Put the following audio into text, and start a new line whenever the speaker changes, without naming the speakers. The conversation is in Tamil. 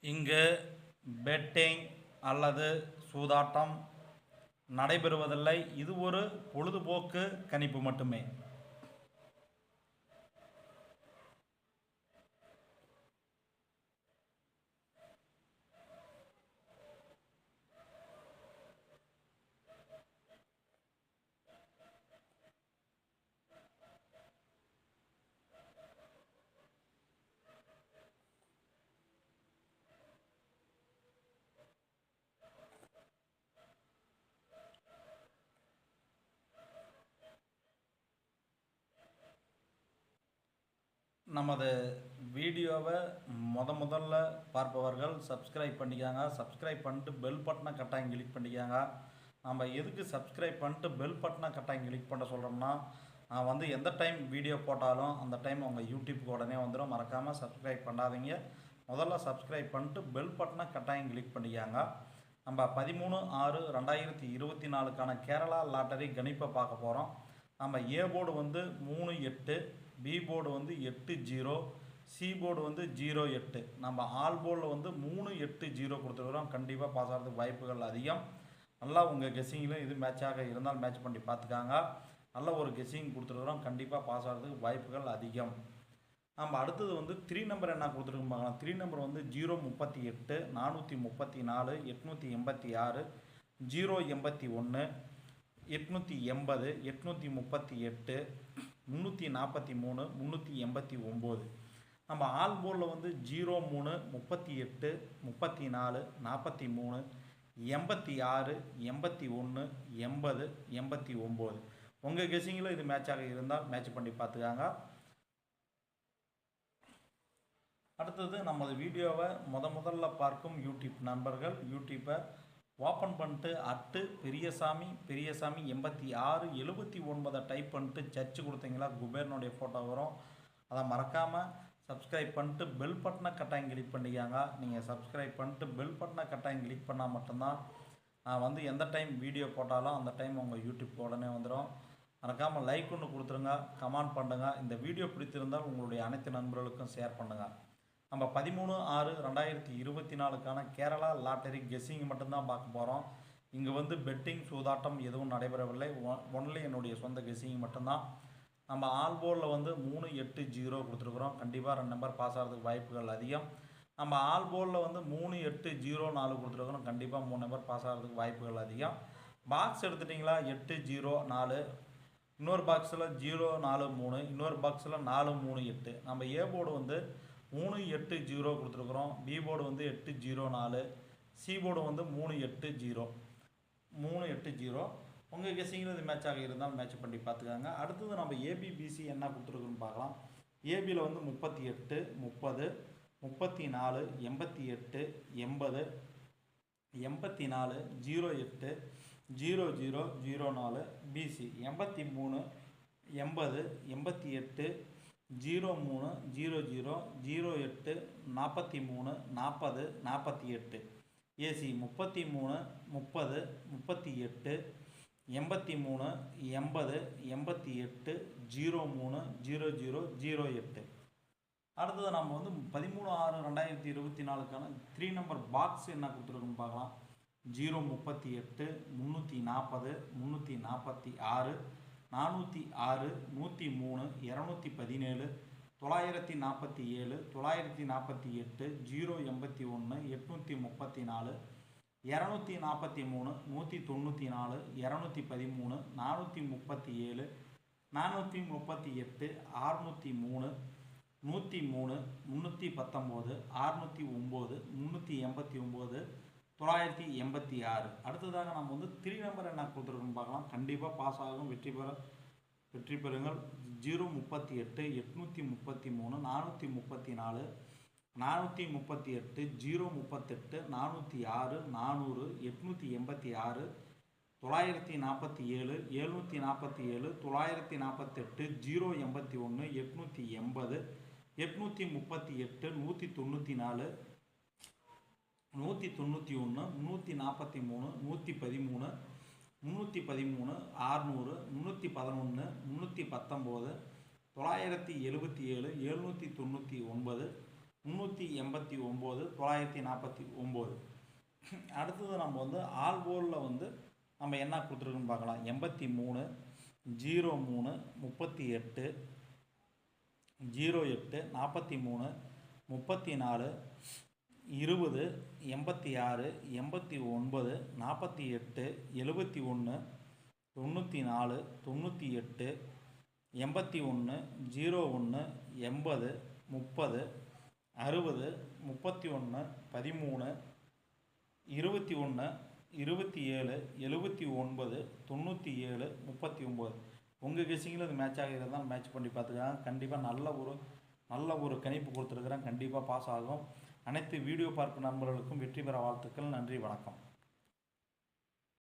இங்கு பெட்டிங் அல்லது சூதாட்டம் நடைபெறுவதில்லை. இது ஒரு பொழுதுபோக்கு கணிப்பு மட்டுமே. நமது வீடியோவை முதல்ல பார்ப்பவர்கள் சப்ஸ்கிரைப் பண்ணிக்காங்க. சப்ஸ்கிரைப் பண்ணிட்டு பெல் பட்டனை கட்டாயம் கிளிக் பண்ணிக்காங்க. நம்ம எதுக்கு சப்ஸ்கிரைப் பண்ணிட்டு பெல் பட்டனை கட்டாயம் கிளிக் பண்ண சொல்கிறோம்னா, நான் வந்து எந்த டைம் வீடியோ போட்டாலும் அந்த டைம் உங்கள் யூடியூப்க்கு உடனே வந்துடும். மறக்காமல் சப்ஸ்கிரைப் பண்ணாதீங்க. முதல்ல சப்ஸ்கிரைப் பண்ணிட்டு பெல் பட்டனை கட்டாயம் கிளிக் பண்ணிக்காங்க. நம்ம 13/6/2024க்கான கேரளா லாட்டரி கணிப்பை பார்க்க போகிறோம். நம்ம ஏ போர்டு வந்து 38, பி போர்டு வந்து 80, சி போர்டு வந்து 08. நம்ம ஆல் போர்டில் வந்து 380 கொடுத்துருக்குறோம். கண்டிப்பாக பாஸ் ஆகிறதுக்கு வாய்ப்புகள் அதிகம். நல்லா உங்கள் கெஸ்ஸிங்கில் இது மேட்சாக இருந்தால் மேட்ச் பண்ணி பார்த்துக்காங்க. நல்ல ஒரு கெஸ்ஸிங் கொடுத்துருக்குறோம். கண்டிப்பாக பாஸ் ஆகிறதுக்கு வாய்ப்புகள் அதிகம். நம்ம அடுத்தது வந்து 3 நம்பர் என்ன கொடுத்துருக்கோம் பார்க்கலாம். 3 நம்பர் வந்து 038, 434, 886, 081, 880, 838, 343, 389. நம்ம ஆல் போர்டில் வந்து 03, 38, 34, 43, 86, 81, 80, 89. உங்கள் கெஸ்ஸிங்கில் இது மேட்சாக இருந்தால் மேட்ச் பண்ணி பார்த்துக்காங்க. அடுத்தது நமது வீடியோவை முதல்ல பார்க்கும் யூடியூப் நண்பர்கள் யூடியூப்பை ஓப்பன் பண்ணிட்டு பெரியசாமி 86 79 டைப் பண்ணிட்டு சர்ச் கொடுத்தீங்களா குபேரனுடைய ஃபோட்டோ வரும். அதை மறக்காமல் சப்ஸ்கிரைப் பண்ணிட்டு பெல் பட்டனை கட்டாயம் கிளிக் பண்ணிக்காங்க. நீங்கள் சப்ஸ்கிரைப் பண்ணிட்டு பெல் பட்டனை கட்டாயம் கிளிக் பண்ணால் மட்டும்தான் நான் வந்து எந்த டைம் வீடியோ போட்டாலும் அந்த டைம் உங்கள் யூடியூப் உடனே வந்துடும். மறக்காமல் லைக் ஒன்று கொடுத்துருங்க, கமெண்ட் பண்ணுங்கள். இந்த வீடியோ பிடித்திருந்தால் உங்களுடைய அனைத்து நண்பர்களுக்கும் ஷேர் பண்ணுங்கள். நம்ம 13/6/2024க்கான கேரளா லாட்டரி கெஸ்ஸிங் மட்டும்தான் பார்க்க போகிறோம். இங்கே வந்து பெட்டிங் சூதாட்டம் எதுவும் நடைபெறவில்லை. ஒன்லி என்னுடைய சொந்த கெஸ்ஸிங் மட்டும்தான். நம்ம ஆல் போர்டில் வந்து 380 கொடுத்துருக்குறோம். கண்டிப்பாக 2 நம்பர் பாஸ் ஆகிறதுக்கு வாய்ப்புகள் அதிகம். நம்ம ஆல் போர்டில் வந்து 3804 கொடுத்துருக்குறோம். கண்டிப்பாக 3 நம்பர் பாஸ் ஆகிறதுக்கு வாய்ப்புகள் அதிகம். பாக்ஸ் எடுத்துட்டிங்களா 804, இன்னொரு பாக்ஸில் 043, இன்னொரு பாக்ஸில் 438. நம்ம ஏ போர்டு வந்து 380 கொடுத்துருக்குறோம். பி போர்டு வந்து 804, சி போர்டு வந்து 380. உங்கள் கெஸ்ஸிங்கில் இது மேட்சாக இருந்தால் மேட்ச் பண்ணி பார்த்துக்காங்க. அடுத்தது நம்ம ஏபிபிசி என்ன கொடுத்துருக்குன்னு பார்க்கலாம். ஏபியில் வந்து 38, 30, 34, 88, 80, 84, 08, 00, 04. பிசி 83, 80, 88, 03, 00, 08, 43, 40, 48. ஏசி 33, 30, 38, 83, 80, 88, 03, 00, 08. அடுத்தது நம்ம வந்து 13/6/2024க்கான 3 நம்பர் பாக்ஸ் என்ன கொடுத்துருக்குன்னு பார்க்கலாம். 038, 340, 346, 406, 103, 217, 947, 948, 081, 834, 243, 194, 213, 437, 438, 603, 103, 319, 609, 389, 986. அடுத்ததாக நம்ம வந்து 3 நம்பர் என்ன கொடுத்துருக்கோன்னு பார்க்கலாம். கண்டிப்பாக பாஸ் ஆகும், வெற்றி பெறுங்கள். 038, 833, 434, 438, 038, 406, 400, 886, 947, 747, 948, 081, 880, 838, 194, 191, 343, 113, 313, 600, 311, 319, 977, 799, 389 949. அடுத்தது நம்ம வந்து ஆல் போர்டில் வந்து நம்ம என்ன கொடுத்துருக்குன்னு பார்க்கலாம். 83 03 38 08 43 34 20 86 89 48 71 94 98 81 01 80 30 60 31 13 21 27 79 97 39. உங்கள் கெஸிங்கில் அது மேட்ச் ஆகிறது தான் மேட்ச் பண்ணி பார்த்துக்கலாம். கண்டிப்பாக நல்ல ஒரு கணிப்பு கொடுத்துருக்குறேன். கண்டிப்பாக பாஸ் ஆகும். அனைத்து வீடியோ பார்க்கும் நண்பர்களுக்கும் வெற்றி பெற வாழ்த்துக்கள். நன்றி, வணக்கம்.